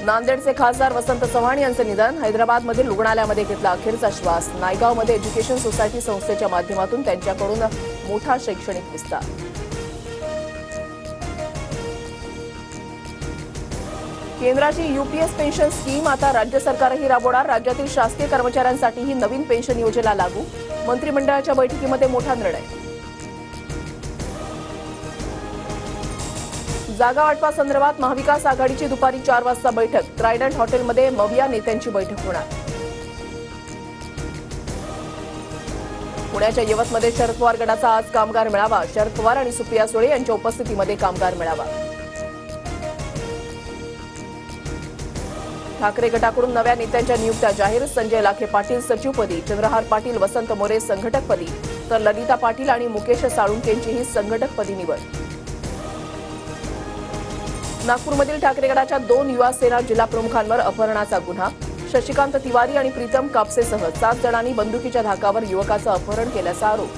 नांदेडचे खासदार वसंत चव्हाण यांचे निधन. हैदराबादमधील रुग्णालयामध्ये घेतला अखेरचा श्वास. नायगावमध्ये एज्युकेशन सोसायटी संस्थेच्या माध्यमातून त्यांच्याकडून मोठा शैक्षणिक विस्तार. केंद्राची यूपीएस पेन्शन स्कीम आता राज्य सरकारही राबवणार. राज्यातील शासकीय कर्मचाऱ्यांसाठीही नवीन पेन्शन योजना लागू. मंत्रिमंडळाच्या बैठकीमध्ये मोठा निर्णय. जागा वाटपासंदर्भात महाविकास आघाडीची दुपारी 4 वाजता बैठक. ट्रायडंट हॉटेलमध्ये मविया नेत्यांची बैठक होणार. पुण्याच्या यवतमध्ये शरद पवार गटाचा आज कामगार मेळावा. शरद पवार आणि सुप्रिया सुळे यांच्या उपस्थितीमध्ये कामगार मेळावा. ठाकरे गटाकडून नव्या नेत्यांच्या नियुक्त्या जाहीर. संजय लाखे पाटील सचिवपदी, चंद्रहार पाटील, वसंत मोरे संघटकपदी, तर ललिता पाटील आणि मुकेश साळुंकेंचीही संघटकपदी निवड. नागपूरमधील ठाकरे गटाच्या 2 युवा सेना जिल्हा प्रमुखांवर अपहरणाचा गुन्हा. शशिकांत तिवारी आणि प्रीतम कापसेसह 7 जणांनी बंदुकीच्या धाकावर युवकाचं अपहरण केल्याचा आरोप.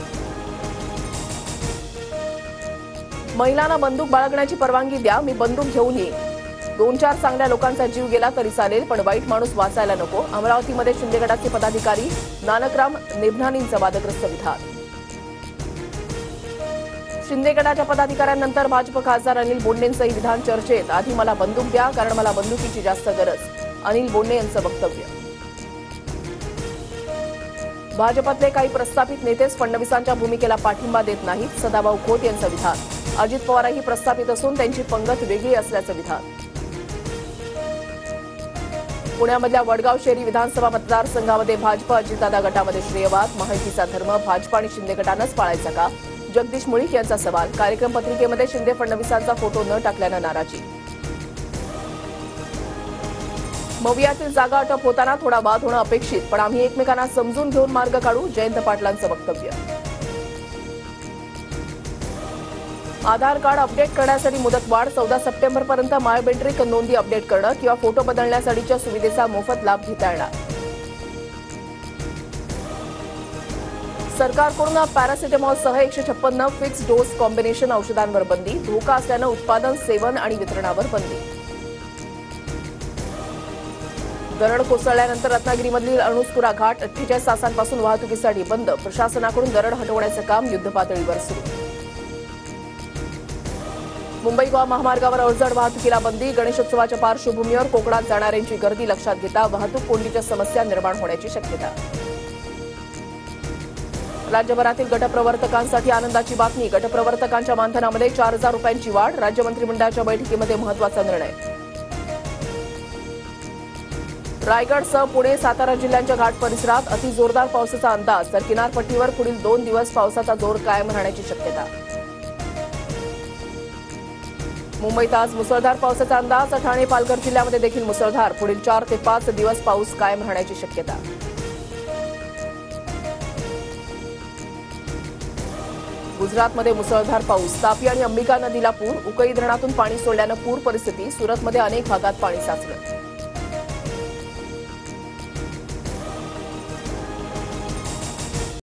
महिलांना बंदूक बाळगण्याची परवानगी द्या, मी बंदूक घेऊन येईन. 2-4 चांगल्या लोकांचा जीव गेला तरी चालेल, पण वाईट माणूस वाचायला नको. अमरावतीमध्ये शिंदे गटाचे पदाधिकारी नानकराम निभनानींचं वादग्रस्त विधान. शिंदे गटाच्या पदाधिकाऱ्यांनंतर भाजप खासदार अनिल बोंडेंचंही विधान चर्चेत. आधी मला बंदूक द्या, कारण मला बंदुकीची जास्त गरज. अनिल बोंडे यांचं वक्तव्य. भाजपातले काही प्रस्थापित नेतेच फडणवीसांच्या भूमिकेला पाठिंबा देत नाहीत. सदाभाऊ खोत यांचं विधान. अजित पवारही प्रस्थापित असून त्यांची पंगत वेगळी असल्याचं विधान. पुण्यामधल्या वडगाव शहरी विधानसभा मतदारसंघामध्ये भाजप अजितदादा गटामध्ये श्रेयवाद. महायुतीचा धर्म भाजप आणि शिंदे गटानंच पाळायचा का? जगदीश मुळीक यांचा सवाल. कार्यक्रम पत्रिकेमध्ये शिंदे फडणवीसांचा फोटो न टाकल्यानं नाराजी. मवियातील जागा अटप होताना थोडा वाद होणं अपेक्षित, पण आम्ही एकमेकांना समजून घेऊन मार्ग काढू. जयंत पाटलांचं वक्तव्य. आधार कार्ड अपडेट करण्यासाठी मुदतवाढ. 14 सप्टेंबरपर्यंत बायोमेट्रिक नोंदी अपडेट करणं किंवा फोटो बदलण्यासाठीच्या सुविधेचा मोफत लाभ घेता येणार. सरकारकडून पॅरासिटामॉलसह 156 फिक्स डोस कॉम्बिनेशन औषधांवर बंदी. धोका असल्यानं उत्पादन, सेवन आणि वितरणावर बंदी. दरड कोसळल्यानंतर रत्नागिरीमधील अणुस्कुरा घाट 48 तासांपासून वाहतुकीसाठी बंद. प्रशासनाकडून दरड हटवण्याचं काम युद्धपातळीवर सुरू. मुंबई गोवा महामार्गावर अवजड वाहतुकीला बंदी. गणेशोत्सवाच्या पार्श्वभूमीवर कोकणात जाणाऱ्यांची गर्दी लक्षात घेता वाहतूक कोंडीच्या समस्या निर्माण होण्याची शक्यता. राज्यभरातील गटप्रवर्तकांसाठी आनंदाची बातमी. गटप्रवर्तकांच्या मानधनामध्ये 4,000 रुपयांची वाढ. राज्य मंत्रिमंडळाच्या बैठकीमध्ये महत्त्वाचा निर्णय. रायगडसह पुणे, सातारा जिल्ह्यांच्या घाट परिसरात अतिजोरदार पावसाचा अंदाज. तर किनारपट्टीवर पुढील 2 दिवस पावसाचा जोर कायम राहण्याची शक्यता. मुंबईत आज मुसळधार पावसाचा अंदाज. ठाणे, पालघर जिल्ह्यामध्ये देखील मुसळधार. पुढील 4 ते 5 दिवस पाऊस कायम राहण्याची शक्यता. गुजरातमध्ये मुसळधार पाऊस. तापी आणि अंबिका नदीला पूर. उकई धरणातून पाणी सोडल्यानं पूर परिस्थिती. सुरतमध्ये अनेक भागात पाणी साचलं.